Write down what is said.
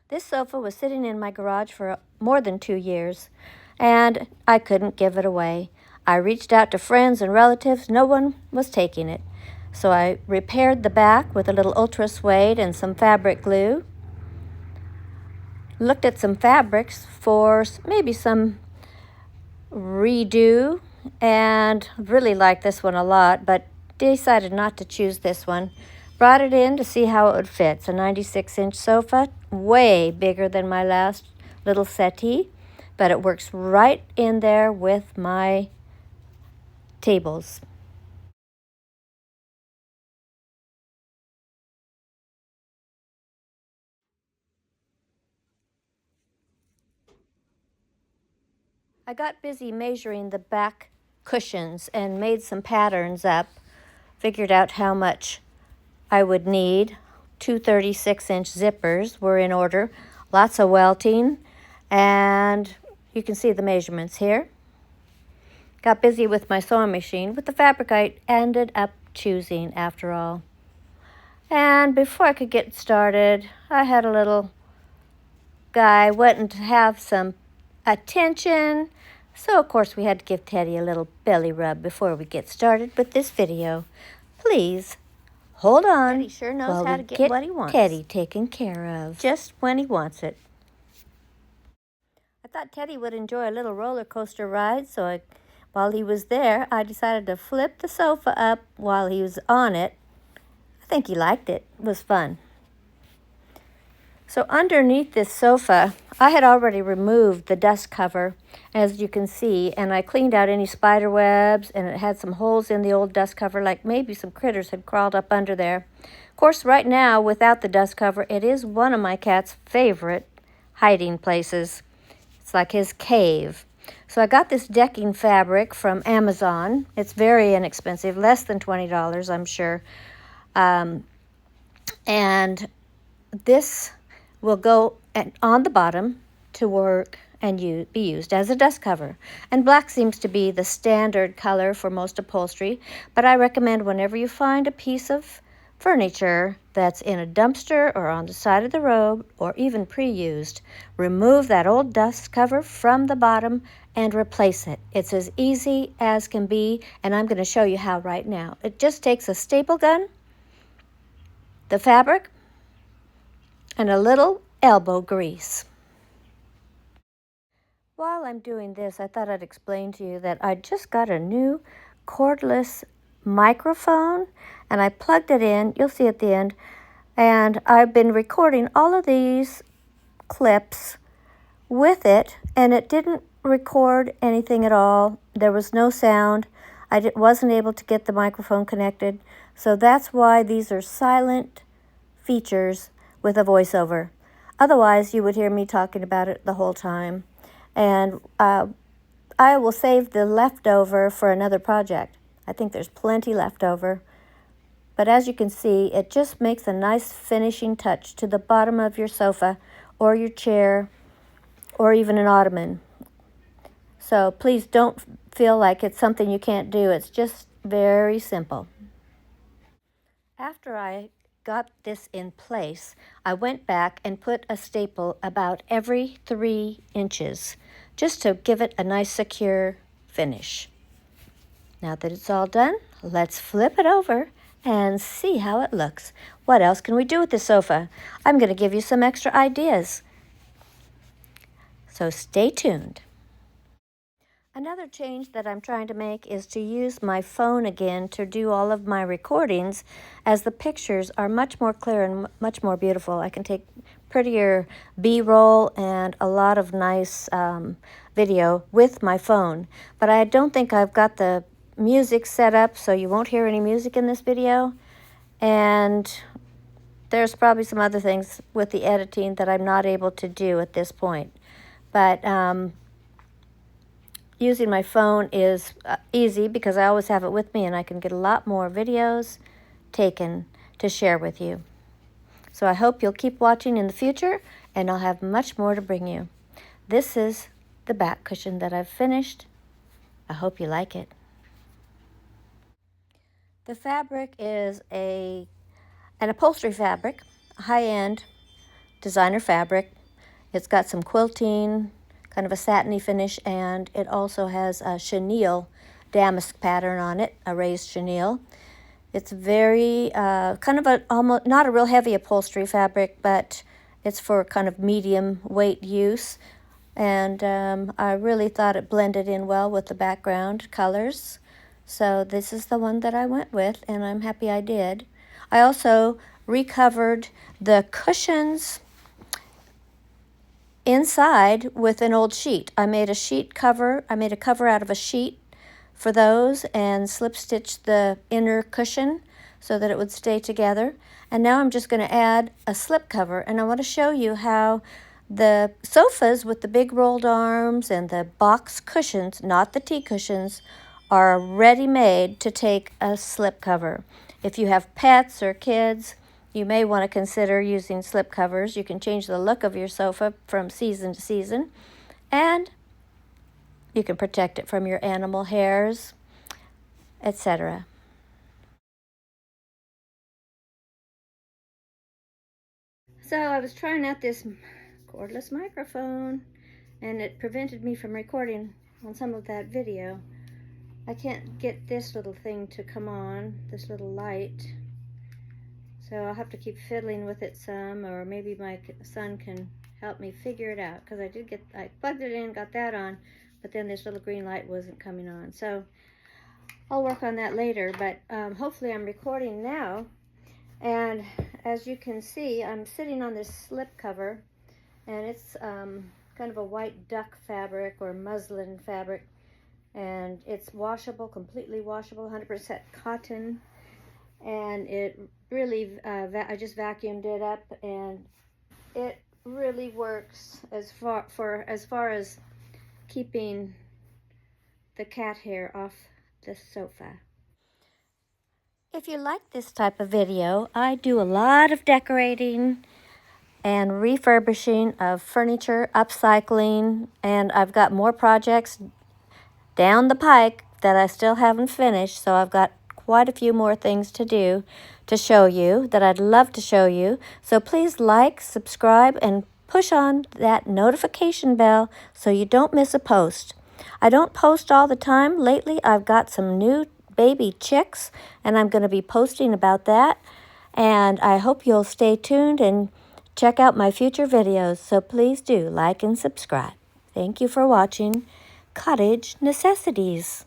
This sofa was sitting in my garage for more than 2 years, and I couldn't give it away. I reached out to friends and relatives. No one was taking it. So I repaired the back with a little ultra suede and some fabric glue. Looked at some fabrics for maybe some redo, and really liked this one a lot, but decided not to choose this one. Brought it in to see how it would fit. It's a 96-inch sofa, way bigger than my last little settee, but it works right in there with my tables. I got busy measuring the back cushions and made some patterns up, figured out how much I would need. Two 36-inch zippers were in order, lots of welting, and you can see the measurements here. Got busy with my sewing machine with the fabric I ended up choosing after all. And before I could get started, I had a little guy wanting to have some attention. So of course we had to give Teddy a little belly rub before we get started with this video. Please hold on. Teddy sure knows how to get what he wants. Teddy taken care of just when he wants it. I thought Teddy would enjoy a little roller coaster ride, so while he was there, I decided to flip the sofa up while he was on it. I think he liked it. It was fun. So underneath this sofa, I had already removed the dust cover, as you can see, and I cleaned out any spider webs, and it had some holes in the old dust cover, like maybe some critters had crawled up under there. Of course, right now, without the dust cover, it is one of my cat's favorite hiding places. It's like his cave. So I got this decking fabric from Amazon. It's very inexpensive, less than $20, I'm sure. And this will go on the bottom to work and be used as a dust cover. And black seems to be the standard color for most upholstery, but I recommend whenever you find a piece of furniture that's in a dumpster or on the side of the road or even pre-used, remove that old dust cover from the bottom and replace it. It's as easy as can be, and I'm going to show you how right now. It just takes a staple gun, the fabric, and a little elbow grease. While I'm doing this, I thought I'd explain to you that I just got a new cordless microphone, and I plugged it in. You'll see at the end. And I've been recording all of these clips with it, and it didn't record anything at all. There was no sound. I wasn't able to get the microphone connected, so that's why these are silent features with a voiceover. Otherwise, you would hear me talking about it the whole time. And I will save the leftover for another project. I think there's plenty left over. But as you can see, it just makes a nice finishing touch to the bottom of your sofa or your chair or even an ottoman. So please don't feel like it's something you can't do. It's just very simple. After I got this in place, I went back and put a staple about every 3 inches just to give it a nice secure finish. Now that it's all done, let's flip it over and see how it looks. What else can we do with this sofa? I'm going to give you some extra ideas. So stay tuned. Another change that I'm trying to make is to use my phone again to do all of my recordings, as the pictures are much more clear and much more beautiful. I can take prettier B-roll and a lot of nice video with my phone. But I don't think I've got the music set up, so you won't hear any music in this video. And there's probably some other things with the editing that I'm not able to do at this point. But using my phone is easy because I always have it with me, and I can get a lot more videos taken to share with you. So I hope you'll keep watching in the future, and I'll have much more to bring you. This is the back cushion that I've finished. I hope you like it. The fabric is an upholstery fabric, high-end designer fabric. It's got some quilting, kind of a satiny finish, and it also has a chenille damask pattern on it, a raised chenille. It's very kind of almost not a real heavy upholstery fabric, but it's for kind of medium weight use. And I really thought it blended in well with the background colors. So this is the one that I went with, and I'm happy I did. I also recovered the cushions inside with an old sheet. I made a sheet cover. I made a cover out of a sheet for those and slip stitched the inner cushion so that it would stay together. And now I'm just going to add a slip cover, and I want to show you how the sofas with the big rolled arms and the box cushions, not the tea cushions, are ready-made to take a slip cover. If you have pets or kids, you may want to consider using slip covers. You can change the look of your sofa from season to season, and you can protect it from your animal hairs, etc. So I was trying out this cordless microphone, and it prevented me from recording on some of that video. I can't get this little thing to come on, this little light. So I'll have to keep fiddling with it some, or maybe my son can help me figure it out, because I plugged it in, got that on, but then this little green light wasn't coming on. So I'll work on that later, but hopefully I'm recording now. And as you can see, I'm sitting on this slip cover, and it's kind of a white duck fabric or muslin fabric, and it's washable, completely washable, 100% cotton. And it really, I just vacuumed it up, and it really works as far as keeping the cat hair off the sofa. If you like this type of video, I do a lot of decorating and refurbishing of furniture, upcycling, and I've got more projects down the pike that I still haven't finished, so I've got quite a few more things to do to show you that I'd love to show you. So please like, subscribe, and push on that notification bell so you don't miss a post. I don't post all the time. Lately, I've got some new baby chicks, and I'm going to be posting about that. And I hope you'll stay tuned and check out my future videos. So please do like and subscribe. Thank you for watching Cottage Necessities.